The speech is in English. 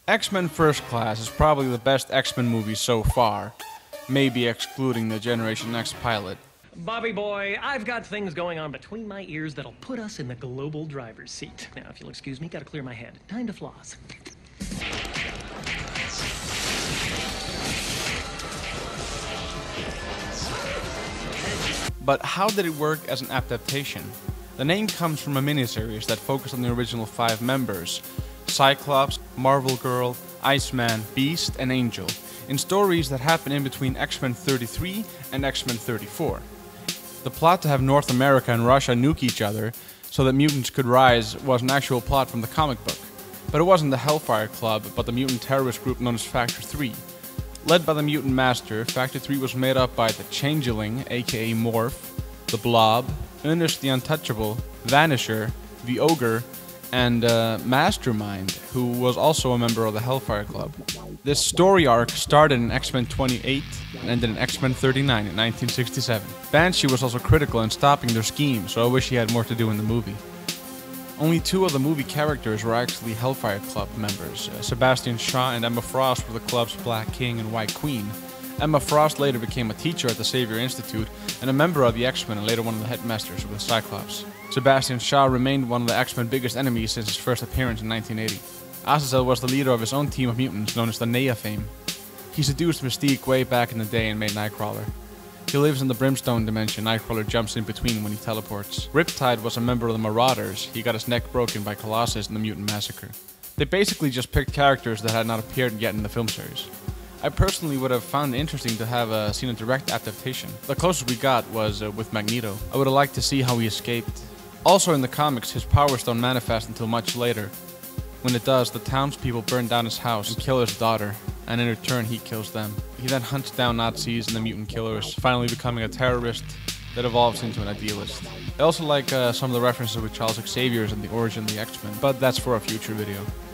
X-Men First Class is probably the best X-Men movie so far, maybe excluding the Generation X pilot. Bobby boy, I've got things going on between my ears that'll put us in the global driver's seat. Now, if you'll excuse me, gotta clear my head. Time to floss. But how did it work as an adaptation? The name comes from a miniseries that focused on the original 5 members: Cyclops, Marvel Girl, Iceman, Beast, and Angel, in stories that happen in between X-Men 33 and X-Men 34. The plot to have North America and Russia nuke each other so that mutants could rise was an actual plot from the comic book. But it wasn't the Hellfire Club, but the mutant terrorist group known as Factor 3. Led by the Mutant Master, Factor 3 was made up by the Changeling, aka Morph, the Blob, Ernest the Untouchable, Vanisher, the Ogre, and Mastermind, who was also a member of the Hellfire Club. This story arc started in X-Men 28 and ended in X-Men 39 in 1967. Banshee was also critical in stopping their scheme, so I wish he had more to do in the movie. Only 2 of the movie characters were actually Hellfire Club members. Sebastian Shaw and Emma Frost were the club's Black King and White Queen. Emma Frost later became a teacher at the Xavier Institute and a member of the X-Men and later one of the headmasters with Cyclops. Sebastian Shaw remained one of the X-Men biggest enemies since his first appearance in 1980. Azazel was the leader of his own team of mutants known as the Nea fame. He seduced Mystique way back in the day and made Nightcrawler. He lives in the Brimstone dimension. Nightcrawler jumps in between when he teleports. Riptide was a member of the Marauders. He got his neck broken by Colossus in the Mutant Massacre. They basically just picked characters that had not appeared yet in the film series. I personally would have found it interesting to have seen a direct adaptation. The closest we got was with Magneto. I would have liked to see how he escaped. Also in the comics, his powers don't manifest until much later. When it does, the townspeople burn down his house and kill his daughter, and in return he kills them. He then hunts down Nazis and the mutant killers, finally becoming a terrorist that evolves into an idealist. I also like some of the references with Charles Xavier's and the origin of the X-Men, but that's for a future video.